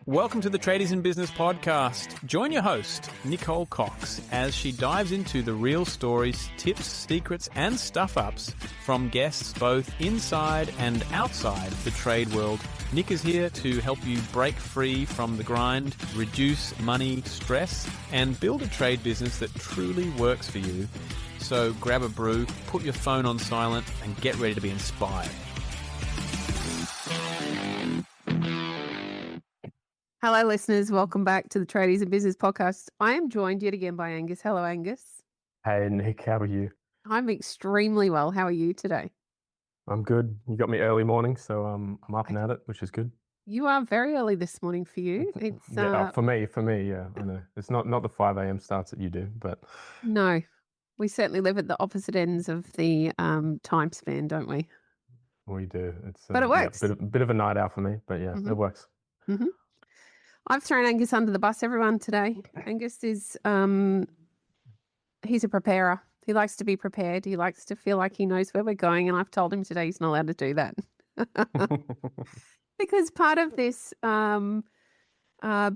Welcome to the Tradies in Business podcast. Join your host, Nicole Cox, as she dives into the real stories, tips, secrets, and stuff-ups from guests both inside and outside the trade world. Nick is here to help you break free from the grind, reduce money stress, and build a trade business that truly works for you. So grab a brew, put your phone on silent, and get ready to be inspired. Hello, listeners. Welcome back to the Tradies in Business podcast. I am joined yet again by Angus. Hello, Angus. Hey, Nick. How are you? I'm extremely well. How are you today? I'm good. You got me early morning, so I'm up and at it, which is good. You are very early this morning for you. It's for me, yeah, I know. It's not the 5 a.m. starts that you do, but no, we certainly live at the opposite ends of the time span, don't we? we do. It's but it works. Yeah, bit of a night out for me, but yeah, It works. Mm-hmm. I've thrown Angus under the bus, everyone, today. Angus is, he's a preparer. He likes to be prepared. He likes to feel like he knows where we're going. And I've told him today he's not allowed to do that. Because part of this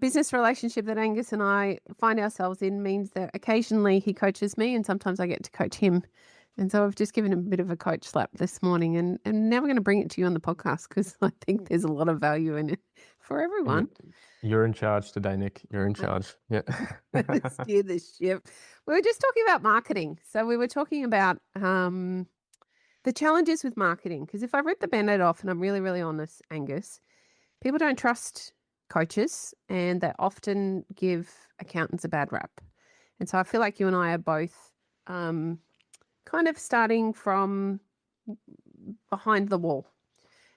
business relationship that Angus and I find ourselves in means that occasionally he coaches me and sometimes I get to coach him. And so I've just given him a bit of a coach slap this morning and now we're going to bring it to you on the podcast because I think there's a lot of value in it for everyone. You're in charge today, Nick. You're in charge. Yeah. Steer this ship. We were just talking about marketing. So we were talking about the challenges with marketing. Because if I rip the Band-Aid off and I'm really, really honest, Angus, people don't trust coaches and they often give accountants a bad rap. And so I feel like you and I are both kind of starting from behind the wall.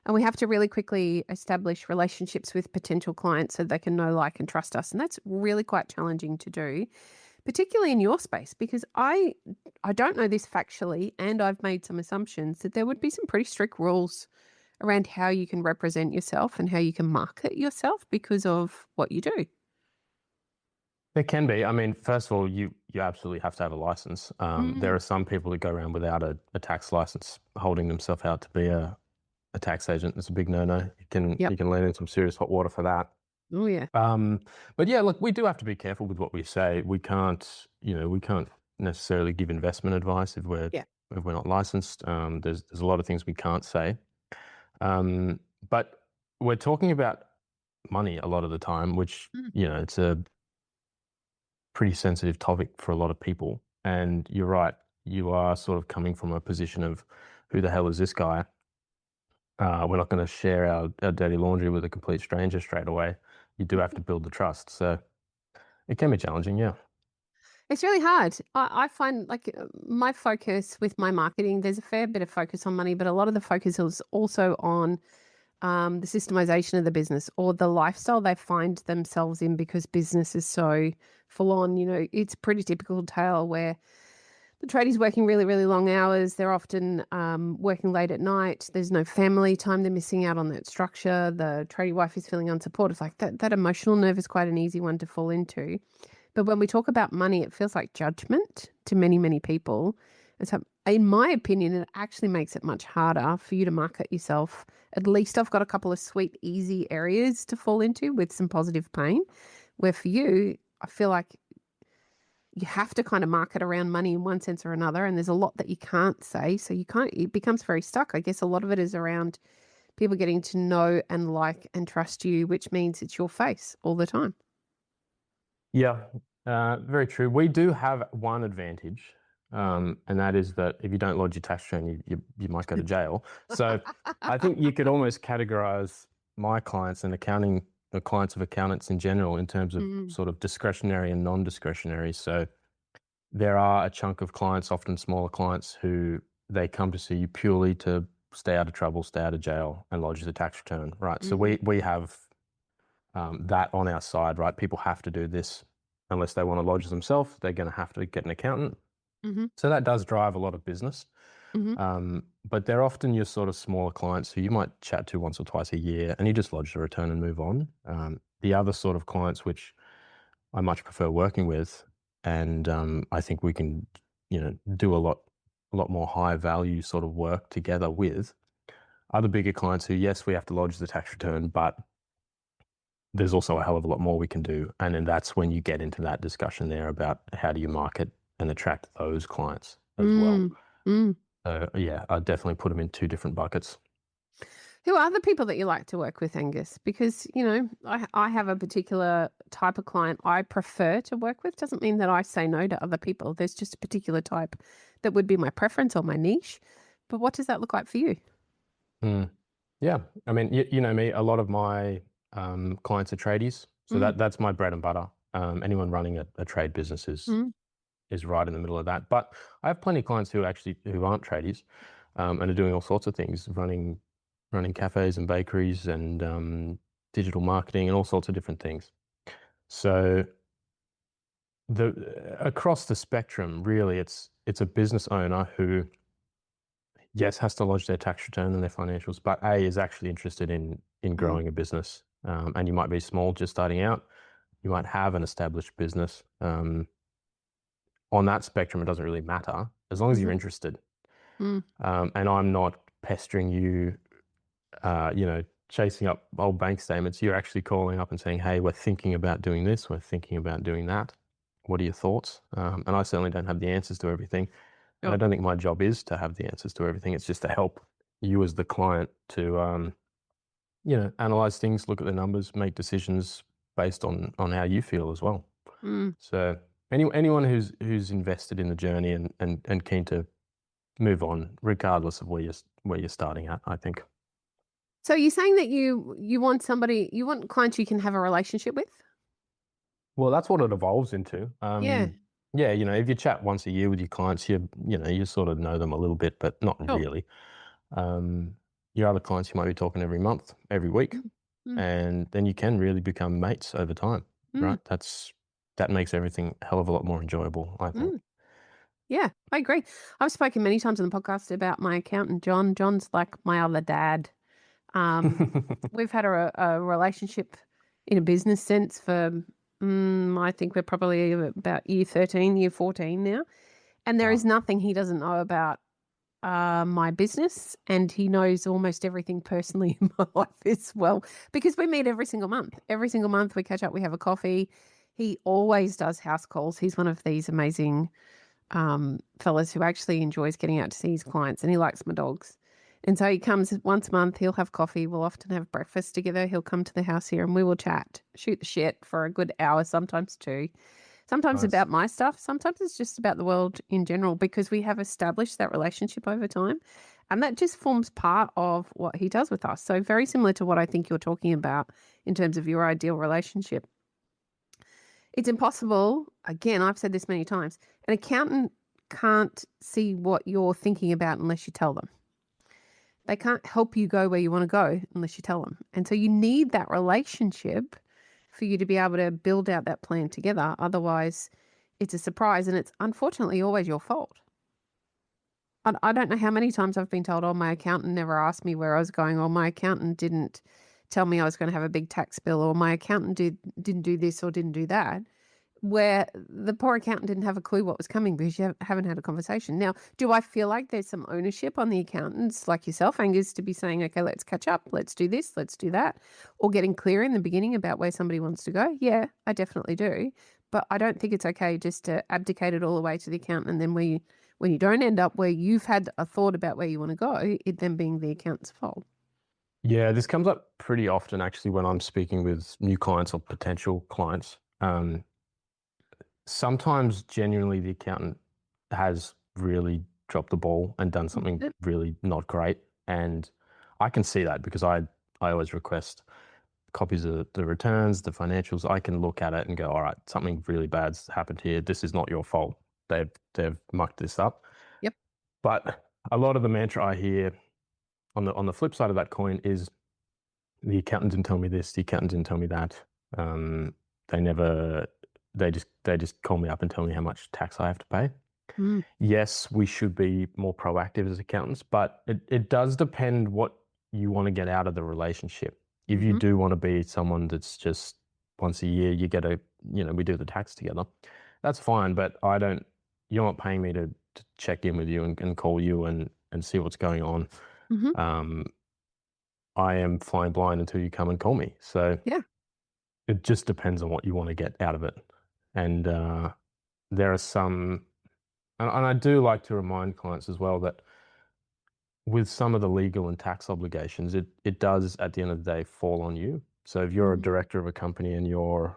And we have to really quickly establish relationships with potential clients so they can know, like, and trust us. And that's really quite challenging to do, particularly in your space, because I don't know this factually, and I've made some assumptions that there would be some pretty strict rules around how you can represent yourself and how you can market yourself because of what you do. There can be. I mean, first of all, you absolutely have to have a license. There are some people that go around without a tax license, holding themselves out to be a tax agent. It's a big no-no. You can land in some serious hot water for that. Oh yeah. But yeah, look, we do have to be careful with what we say. We can't necessarily give investment advice if we're not licensed. There's a lot of things we can't say. But we're talking about money a lot of the time, which it's a pretty sensitive topic for a lot of people. And you're right, you are sort of coming from a position of who the hell is this guy? We're not going to share our dirty laundry with a complete stranger straight away. You do have to build the trust. So it can be challenging, yeah. It's really hard. I find like my focus with my marketing, there's a fair bit of focus on money, but a lot of the focus is also on the systemization of the business or the lifestyle they find themselves in because business is so full on. It's a pretty typical tale where the tradies working really, really long hours. They're often working late at night. There's no family time. They're missing out on that structure. The tradie wife is feeling unsupported. It's like that emotional nerve is quite an easy one to fall into. But when we talk about money, it feels like judgment to many, many people. And so in my opinion, it actually makes it much harder for you to market yourself. At least I've got a couple of sweet, easy areas to fall into with some positive pain, where for you, I feel like you have to kind of market around money in one sense or another. And there's a lot that you can't say. So it becomes very stuck. I guess a lot of it is around people getting to know and like and trust you, which means it's your face all the time. Yeah, very true. We do have one advantage, and that is that if you don't lodge your tax return, you might go to jail. So I think you could almost categorize my clients and accounting, the clients of accountants in general, in terms of sort of discretionary and non-discretionary. So there are a chunk of clients, often smaller clients, who they come to see you purely to stay out of trouble, stay out of jail, and lodge the tax return, right? So we have that on our side, right? People have to do this unless they want to lodge themselves. They're going to have to get an accountant. So that does drive a lot of business. But they're often your sort of smaller clients who you might chat to once or twice a year and you just lodge the return and move on. The other sort of clients, which I much prefer working with, and I think we can, do a lot more high value sort of work together with, are the bigger clients who, yes, we have to lodge the tax return, but there's also a hell of a lot more we can do. And then that's when you get into that discussion there about how do you market and attract those clients as well. Mm. So yeah, I definitely put them in two different buckets. Who are the people that you like to work with, Angus? Because, I have a particular type of client I prefer to work with. Doesn't mean that I say no to other people. There's just a particular type that would be my preference or my niche. But what does that look like for you? Mm. Yeah, I mean, you know me, a lot of my clients are tradies. So Mm, that's my bread and butter. Anyone running a trade business mm, is right in the middle of that. But I have plenty of clients who aren't tradies, and are doing all sorts of things, running cafes and bakeries and digital marketing and all sorts of different things. So across the spectrum, really, it's a business owner who, yes, has to lodge their tax return and their financials, but is actually interested in mm, growing a business. And you might be small, just starting out. You might have an established business. On that spectrum, it doesn't really matter as long as you're mhm, interested. mm, And I'm not pestering you, chasing up old bank statements. You're actually calling up and saying, hey, we're thinking about doing this. We're thinking about doing that. What are your thoughts? And I certainly don't have the answers to everything. And I sure. don't think my job is to have the answers to everything. It's just to help you as the client to, analyze things, look at the numbers, make decisions based on how you feel as well. Mm. So anyone who's invested in the journey and keen to move on, regardless of where you're starting at, I think. So you're saying that you want clients you can have a relationship with? Well, that's what it evolves into. Yeah, Yeah, if you chat once a year with your clients, you sort of know them a little bit, but not sure. really. Your other clients, you might be talking every month, every week, Mm, mm, and then you can really become mates over time, mm, right? That makes everything a hell of a lot more enjoyable, I think. mm. Yeah, I agree. I've spoken many times on the podcast about my accountant, John. John's like my other dad. Um, we've had a relationship in a business sense for, I think we're probably about year 13, year 14 now. And there is Wow. nothing he doesn't know about my business. And he knows almost everything personally in my life as well, because we meet every single month. Every single month we catch up, we have a coffee. He always does house calls. He's one of these amazing fellas who actually enjoys getting out to see his clients, and he likes my dogs. And so he comes once a month, he'll have coffee, we'll often have breakfast together, he'll come to the house here and we will chat, shoot the shit for a good hour, sometimes two. Sometimes Nice. about my stuff, sometimes it's just about the world in general, because we have established that relationship over time. And that just forms part of what he does with us. So very similar to what I think you're talking about in terms of your ideal relationship. It's impossible. Again, I've said this many times. An accountant can't see what you're thinking about unless you tell them. They can't help you go where you want to go unless you tell them. And so you need that relationship for you to be able to build out that plan together. Otherwise, it's a surprise and it's unfortunately always your fault. I don't know how many times I've been told, oh, my accountant never asked me where I was going, or my accountant didn't tell me I was going to have a big tax bill, or my accountant didn't do this or didn't do that, where the poor accountant didn't have a clue what was coming because you haven't had a conversation. Now, do I feel like there's some ownership on the accountants like yourself, Angus, to be saying, okay, let's catch up, let's do this, let's do that, or getting clear in the beginning about where somebody wants to go? Yeah, I definitely do. But I don't think it's okay just to abdicate it all the way to the accountant, and then when you don't end up where you've had a thought about where you want to go, it then being the accountant's fault. Yeah, this comes up pretty often actually when I'm speaking with new clients or potential clients. Sometimes genuinely the accountant has really dropped the ball and done something Yep. really not great. And I can see that because I always request copies of the returns, the financials. I can look at it and go, all right, something really bad's happened here. This is not your fault. They've mucked this up. Yep. But a lot of the mantra I hear on the flip side of that coin is the accountant didn't tell me this, the accountant didn't tell me that. They never they just call me up and tell me how much tax I have to pay. Mm, Yes, we should be more proactive as accountants, but it does depend what you want to get out of the relationship. If you mm-hmm, do want to be someone that's just once a year you get we do the tax together, that's fine. But you're not paying me to check in with you and call you and see what's going on. mm-hmm. Um, I am flying blind until you come and call me. So Yeah. It just depends on what you want to get out of it. And there are some, and I do like to remind clients as well that with some of the legal and tax obligations, it does at the end of the day fall on you. So if you're a director of a company and you've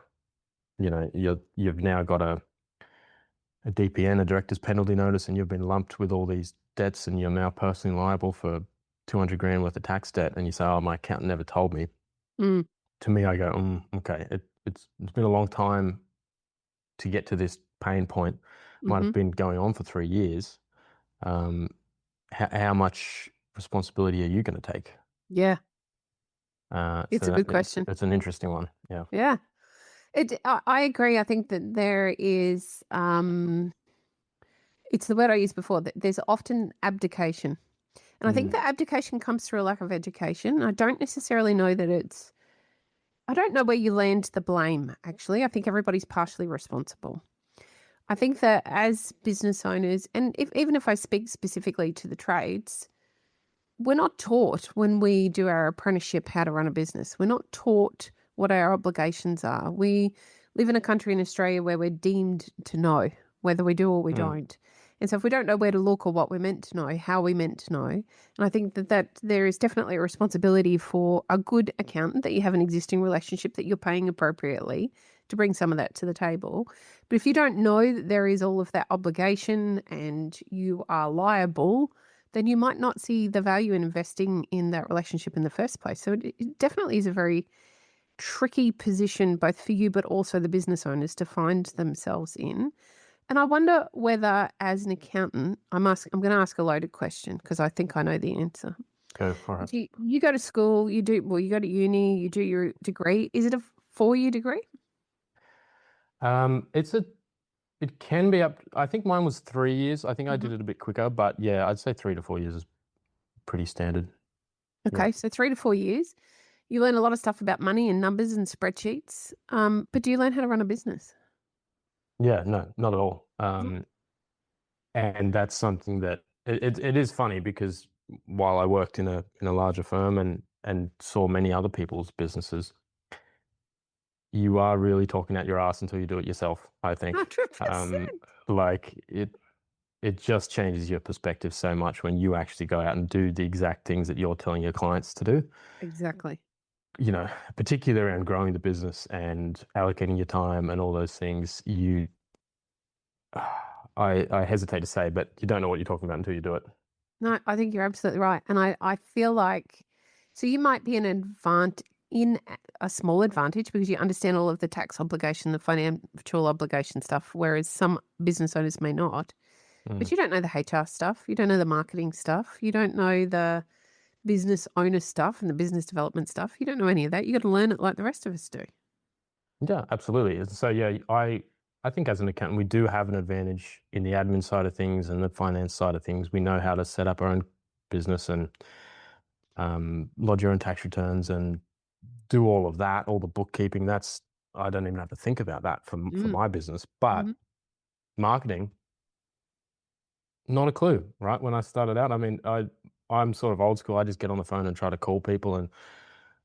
now got a DPN, a director's penalty notice, and you've been lumped with all these debts and you're now personally liable for 200 grand worth of tax debt, and you say, oh, my accountant never told me. Mm. To me, I go, okay, it's been a long time to get to this pain point. Might have been going on for 3 years. How much responsibility are you going to take? Yeah. It's So a good question. It's an interesting one. Yeah. Yeah. I agree. I think that there is, it's the word I used before, that there's often abdication. And I think that abdication comes through a lack of education. I don't necessarily know that I don't know where you land the blame, actually. I think everybody's partially responsible. I think that as business owners, and even if I speak specifically to the trades, we're not taught when we do our apprenticeship how to run a business. We're not taught what our obligations are. We live in a country in Australia where we're deemed to know whether we do or we don't. And so if we don't know where to look or what we're meant to know, how we're meant to know, and I think that there is definitely a responsibility for a good accountant, that you have an existing relationship, that you're paying appropriately, to bring some of that to the table. But if you don't know that there is all of that obligation and you are liable, then you might not see the value in investing in that relationship in the first place. So it definitely is a very tricky position, both for you but also the business owners, to find themselves in. And I wonder whether, as an accountant, I'm going to ask a loaded question because I think I know the answer. Go for it. You go to school, you go to uni, you do your degree. Is it a 4-year degree? It can be up. I think mine was 3 years. I think I did it a bit quicker, but yeah, I'd say 3 to 4 years is pretty standard. Okay, so 3 to 4 years. You learn a lot of stuff about money and numbers and spreadsheets. But do you learn how to run a business? Yeah, no, not at all. And that's something that it is funny, because while I worked in a larger firm and saw many other people's businesses, you are really talking out your ass until you do it yourself, I think. 100%. Like it just changes your perspective so much when you actually go out and do the exact things that you're telling your clients to do. Exactly. Particularly around growing the business and allocating your time and all those things, I hesitate to say, but you don't know what you're talking about until you do it. No, I think you're absolutely right. And I feel like, so you might be in a small advantage because you understand all of the tax obligation, the financial obligation stuff, whereas some business owners may not. But you don't know the HR stuff. You don't know the marketing stuff. You don't know the business owner stuff and the business development stuff. You don't know any of that. You got to learn it like the rest of us do. Yeah, absolutely. So yeah, I think as an accountant, we do have an advantage in the admin side of things and the finance side of things. We know how to set up our own business and lodge your own tax returns and do all of that, all the bookkeeping. I don't even have to think about that for my business. But marketing, not a clue, right? When I started out, I mean, I'm sort of old school. I just get on the phone and try to call people and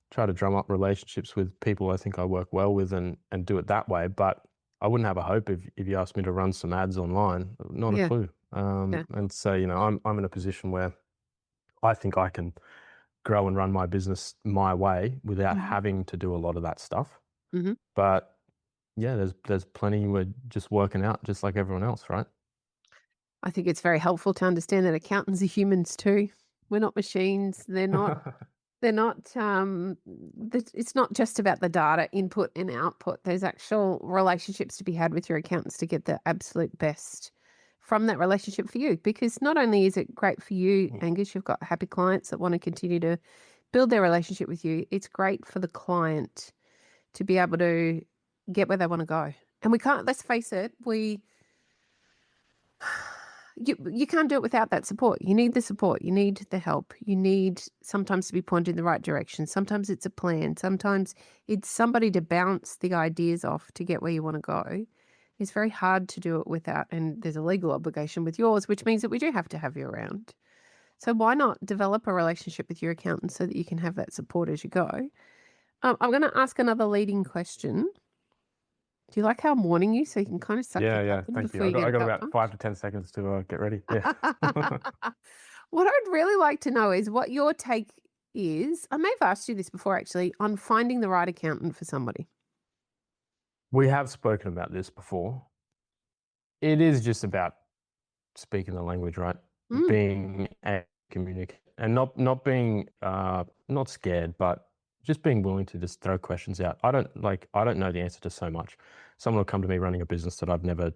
try to drum up relationships with people I think I work well with and do it that way. But I wouldn't have a hope if you asked me to run some ads online. Not a clue. And so, I'm in a position where I think I can grow and run my business my way without having to do a lot of that stuff. But yeah, there's plenty we're just working out just like everyone else, right? I think it's very helpful to understand that accountants are humans too. We're not machines. They're not. They're not. It's not just about the data input and output. There's actual relationships to be had with your accountants to get the absolute best from that relationship for you. Because not only is it great for you, Angus, you've got happy clients that want to continue to build their relationship with you. It's great for the client to be able to get where they want to go. And we can't. Let's face it. You can't do it without that support. You need the support. You need the help. You need sometimes to be pointed in the right direction. Sometimes it's a plan. Sometimes it's somebody to bounce the ideas off to get where you want to go. It's very hard to do it without, and there's a legal obligation with yours, which means that we do have to have you around. So why not develop a relationship with your accountant so that you can have that support as you go? I'm going to ask another leading question. Do you like how I'm warning you so you can kind of suck your Yeah. cup in Thank you. before you get I a got gut about punch? 5 to 10 seconds to get ready. Yeah. What I'd really like to know is what your take is. I may have asked you this before actually on finding the right accountant for somebody. We have spoken about this before. It is just about speaking the language, right? Mm, Being a communicator and not being not scared, but just being willing to just throw questions out. I don't know the answer to so much. Someone will come to me running a business that I've never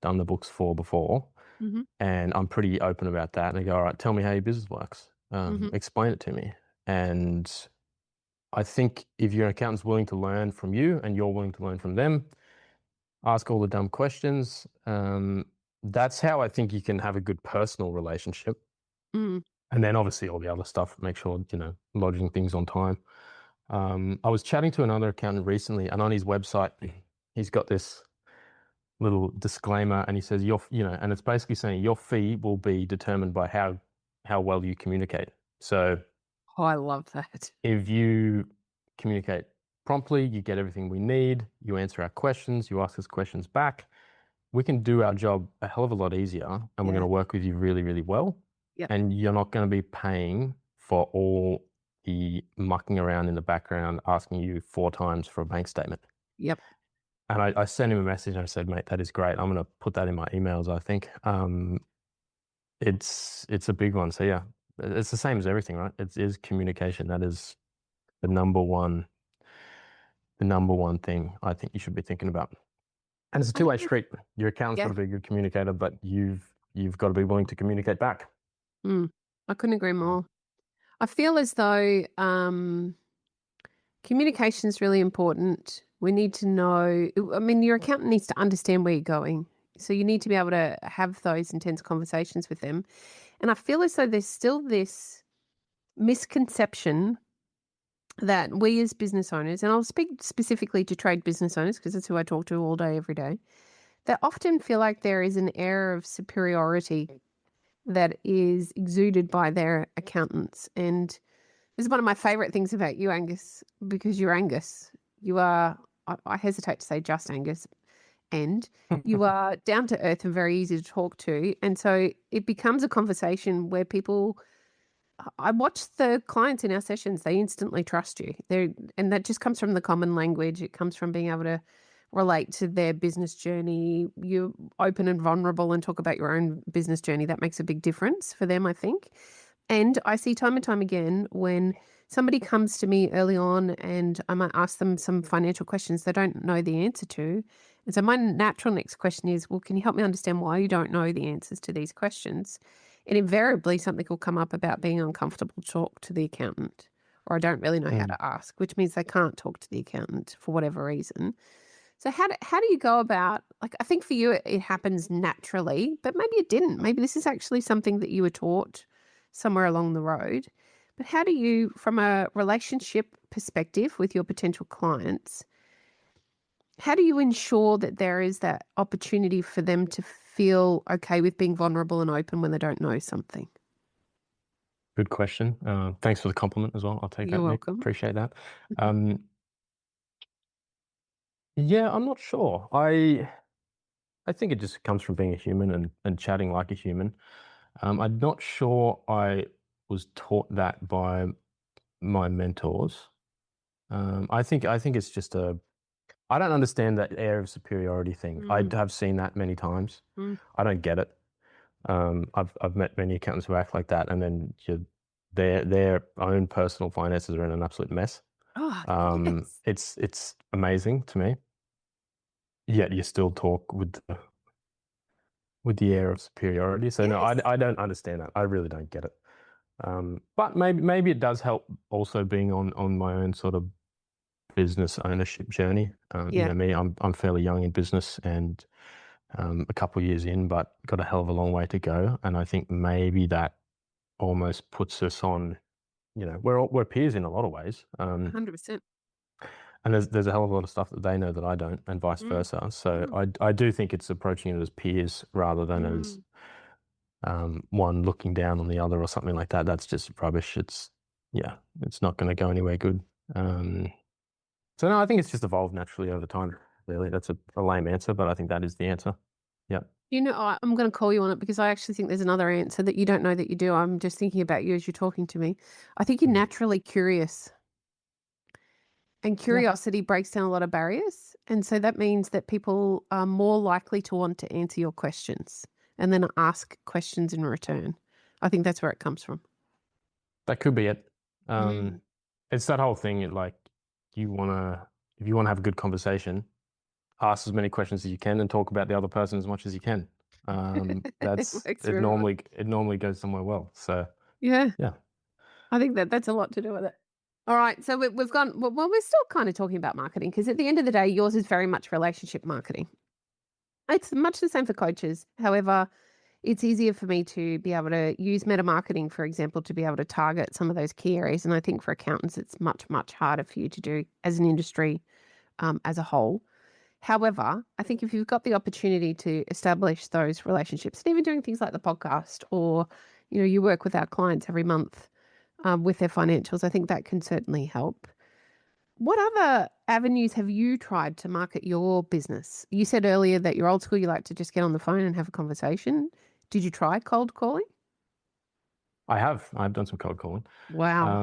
done the books for before, mhm, and I'm pretty open about that. And they go, all right, tell me how your business works. mhm. Explain it to me. And I think if your accountant's willing to learn from you and you're willing to learn from them, ask all the dumb questions. That's how I think you can have a good personal relationship. Mm. And then obviously all the other stuff, make sure, lodging things on time. I was chatting to another accountant recently, and on his website, he's got this little disclaimer, and he says, and it's basically saying your fee will be determined by how well you communicate. So Oh, I love that. if you communicate promptly, you get everything we need, you answer our questions, you ask us questions back, we can do our job a hell of a lot easier, and we're going to work with you really, really well. Yep. And you're not going to be paying for all the mucking around in the background, asking you 4 times for a bank statement. Yep. And I sent him a message and I said, mate, that is great. I'm going to put that in my emails, I think. It's a big one. So yeah, it's the same as everything, right? It is communication. That is the number one thing I think you should be thinking about. And it's a two-way street. Your accountant's got to be a good communicator, but you've got to be willing to communicate back. I couldn't agree more. I feel as though communication is really important. We need to know, I mean, your accountant needs to understand where you're going. So you need to be able to have those intense conversations with them. And I feel as though there's still this misconception that we as business owners, and I'll speak specifically to trade business owners because that's who I talk to all day, every day, they often feel like there is an air of superiority that is exuded by their accountants. And this is one of my favorite things about you, Angus, because you're Angus. You are, I hesitate to say just Angus, and you are down to earth and very easy to talk to. And so it becomes a conversation where people, I watch the clients in our sessions, they instantly trust you. And that just comes from the common language. It comes from being able to relate to their business journey. You're open and vulnerable and talk about your own business journey. That makes a big difference for them, I think. And I see time and time again when somebody comes to me early on and I might ask them some financial questions they don't know the answer to. And so my natural next question is, well, can you help me understand why you don't know the answers to these questions? And invariably something will come up about being uncomfortable to talk to the accountant, or I don't really know how to ask, which means they can't talk to the accountant for whatever reason. So how do you go about, like, I think for you it happens naturally, but maybe it didn't. Maybe this is actually something that you were taught somewhere along the road. But how do you, from a relationship perspective with your potential clients, how do you ensure that there is that opportunity for them to feel okay with being vulnerable and open when they don't know something? Good question. Thanks for the compliment as well. I'll take You're that, Nick. welcome. Appreciate that. Yeah, I'm not sure. I think it just comes from being a human and chatting like a human. I'm not sure I was taught that by my mentors. I think it's just I don't understand that air of superiority thing. I have seen that many times. I don't get it. I've met many accountants who act like that, and then their own personal finances are in an absolute mess. Oh, yes. It's amazing to me. Yet you still talk with the air of superiority. So no, Yes. I don't understand that. I really don't get it. But maybe it does help also being on my own sort of business ownership journey. Yeah. Me, I'm fairly young in business and a couple of years in, but got a hell of a long way to go. And I think maybe that almost puts us on, we're peers in a lot of ways. 100%. And there's a hell of a lot of stuff that they know that I don't, and vice versa. So I do think it's approaching it as peers rather than as one looking down on the other or something like that. That's just rubbish. It's not going to go anywhere good. So no, I think it's just evolved naturally over time. Really, that's a lame answer, but I think that is the answer. Yeah. I'm going to call you on it because I actually think there's another answer that you don't know that you do. I'm just thinking about you as you're talking to me. I think you're Mm. naturally curious, and Yeah. curiosity breaks down a lot of barriers. And so that means that people are more likely to want to answer your questions and then ask questions in return. I think that's where it comes from. That could be it. Mm. It's that whole thing. Like if you want to have a good conversation, ask as many questions as you can and talk about the other person as much as you can. It works very well. It normally goes somewhere well. So Yeah. yeah. I think that's a lot to do with it. All right. So we've gone, well, we're still kind of talking about marketing because at the end of the day, yours is very much relationship marketing. It's much the same for coaches. However, it's easier for me to be able to use meta marketing, for example, to be able to target some of those key areas. And I think for accountants, it's much, much harder for you to do as an industry as a whole. However, I think if you've got the opportunity to establish those relationships, and even doing things like the podcast, or you work with our clients every month with their financials, I think that can certainly help. What other avenues have you tried to market your business? You said earlier that you're old school, you like to just get on the phone and have a conversation. Did you try cold calling? I've done some cold calling. Wow.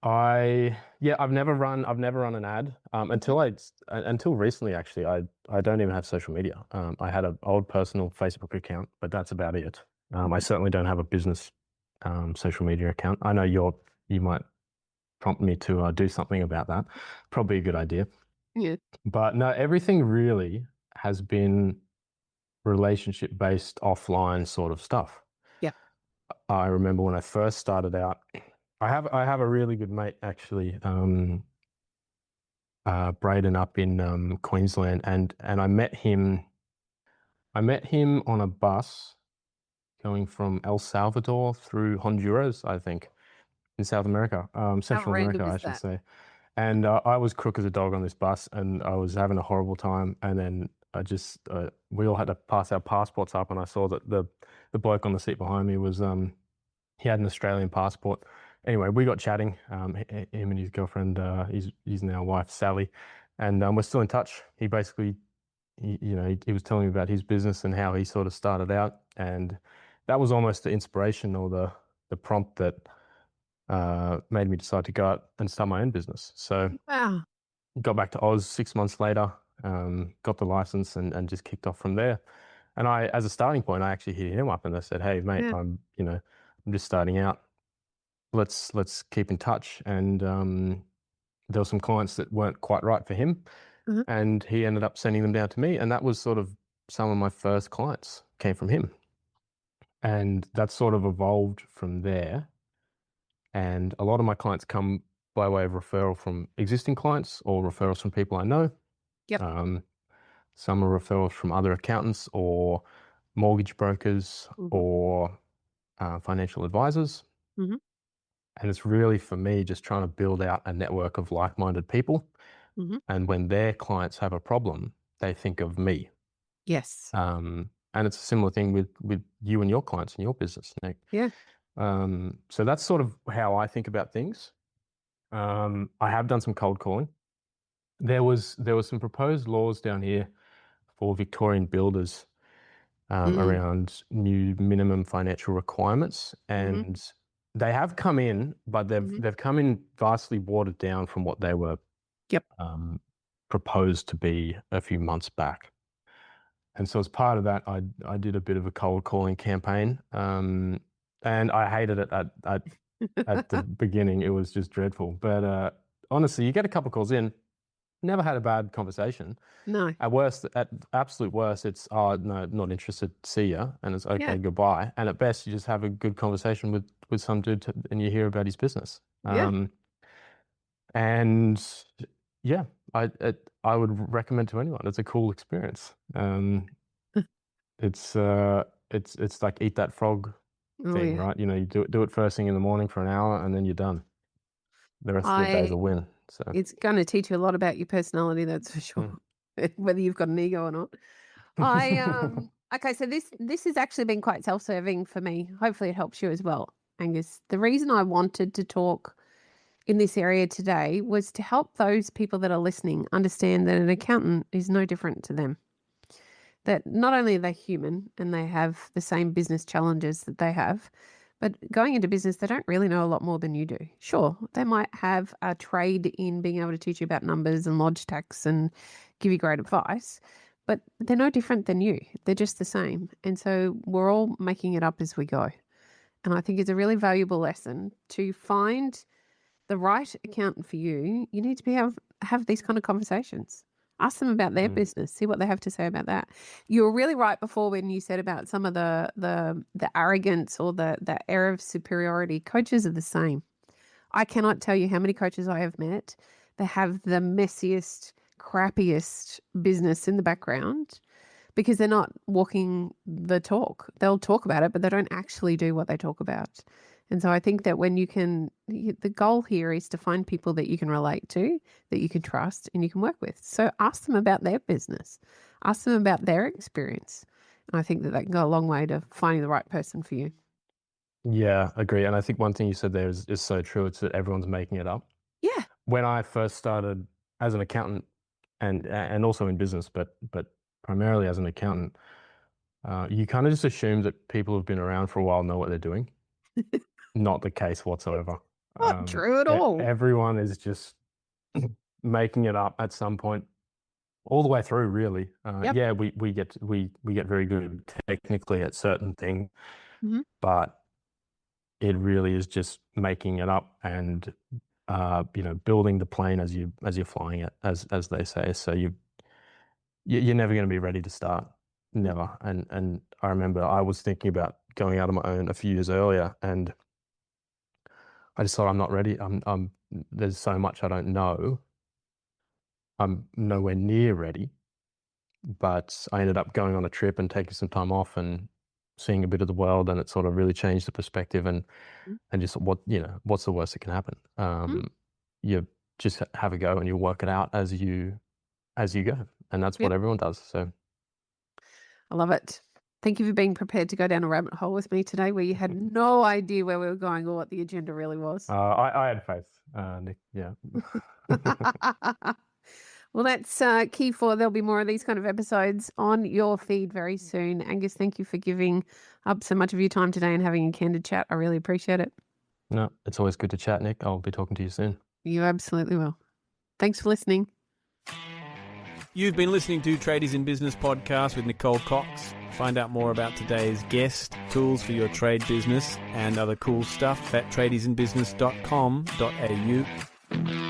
I've never run an ad until recently. Actually, I don't even have social media. I had an old personal Facebook account, but that's about it. I certainly don't have a business social media account. I know you might prompt me to do something about that. Probably a good idea. Yeah. But no, everything really has been relationship based offline sort of stuff. Yeah. I remember when I first started out, I have a really good mate actually, Braden up in Queensland, and I met him on a bus going from El Salvador through Honduras, I think, in South America, How Central random America, I is should that? say. And I was crook as a dog on this bus, and I was having a horrible time. And then we all had to pass our passports up, and I saw that the bloke on the seat behind me was he had an Australian passport. Anyway, we got chatting. Him and his girlfriend, his now wife Sally, and we're still in touch. He basically, he was telling me about his business and how he sort of started out, and that was almost the inspiration or the prompt that made me decide to go out and start my own business. So Wow. got back to Oz 6 months later, got the license and just kicked off from there. And as a starting point, I actually hit him up and I said, "Hey, mate, Yeah. I'm just starting out. Let's keep in touch." And there were some clients that weren't quite right for him, Mhm. and he ended up sending them down to me. And that was sort of some of my first clients came from him. And that sort of evolved from there. And a lot of my clients come by way of referral from existing clients or referrals from people I know. Yep. Some are referrals from other accountants or mortgage brokers or financial advisors. Mhm. And it's really for me just trying to build out a network of like-minded people. Mhm. And when their clients have a problem, they think of me. Yes. And it's a similar thing with you and your clients and your business. Yeah. So that's sort of how I think about things. I have done some cold calling. There was some proposed laws down here for Victorian builders around new minimum financial requirements, and they have come in, but they've come in vastly watered down from what they were Yep. proposed to be a few months back. And so as part of that, I did a bit of a cold calling campaign, and I hated it at the beginning. It was just dreadful. But honestly, you get a couple calls in, never had a bad conversation. No. At absolute worst, it's, "Oh, no, not interested, see ya," and it's, "Okay, Yeah. goodbye." And at best, you just have a good conversation with some dude and you hear about his business. Yeah. And yeah, I would recommend to anyone. It's a cool experience. It's like eat that frog Oh thing, yeah. right? You do it first thing in the morning for an hour, and then you're done. The rest of the day's a win. So It's going to teach you a lot about your personality, that's for sure. Whether you've got an ego or not. Okay, so this has actually been quite self-serving for me. Hopefully it helps you as well, Angus. The reason I wanted to talk in this area today was to help those people that are listening understand that an accountant is no different to them. That not only are they human and they have the same business challenges that they have, but going into business, they don't really know a lot more than you do. Sure, they might have a trade in being able to teach you about numbers and lodge tax and give you great advice, but they're no different than you. They're just the same. And so we're all making it up as we go. And I think it's a really valuable lesson to find the right accountant for you. You need to be have these kind of conversations. Ask them about their business. See what they have to say about that. You were really right before when you said about some of the arrogance or the air of superiority. Coaches are the same. I cannot tell you how many coaches I have met that have the messiest, crappiest business in the background because they're not walking the talk. They'll talk about it, but they don't actually do what they talk about. And so I think that when the goal here is to find people that you can relate to, that you can trust and you can work with. So ask them about their business, ask them about their experience. And I think that can go a long way to finding the right person for you. Yeah, agree. And I think one thing you said there is so true. It's that everyone's making it up. Yeah. When I first started as an accountant and also in business, but primarily as an accountant, you kind of just assume that people who've been around for a while know what they're doing. Not the case whatsoever. Not true at all. Everyone is just making it up at some point, all the way through. Really, Yep. yeah. We get very good technically at certain things, but it really is just making it up and building the plane as you're flying it, as they say. So you're never going to be ready to start, never. And I remember I was thinking about going out on my own a few years earlier, and I just thought I'm not ready. There's so much I don't know. I'm nowhere near ready, but I ended up going on a trip and taking some time off and seeing a bit of the world, and it sort of really changed the perspective and just what's the worst that can happen? You just have a go and you work it out as you go, and that's what everyone does. So I love it. Thank you for being prepared to go down a rabbit hole with me today where you had no idea where we were going or what the agenda really was. I had faith, Nick. Yeah. Well, that's key for there'll be more of these kind of episodes on your feed very soon. Angus, thank you for giving up so much of your time today and having a candid chat. I really appreciate it. No, it's always good to chat, Nick. I'll be talking to you soon. You absolutely will. Thanks for listening. You've been listening to Tradies in Business podcast with Nicole Cox. Find out more about today's guest, tools for your trade business, and other cool stuff at tradiesinbusiness.com.au.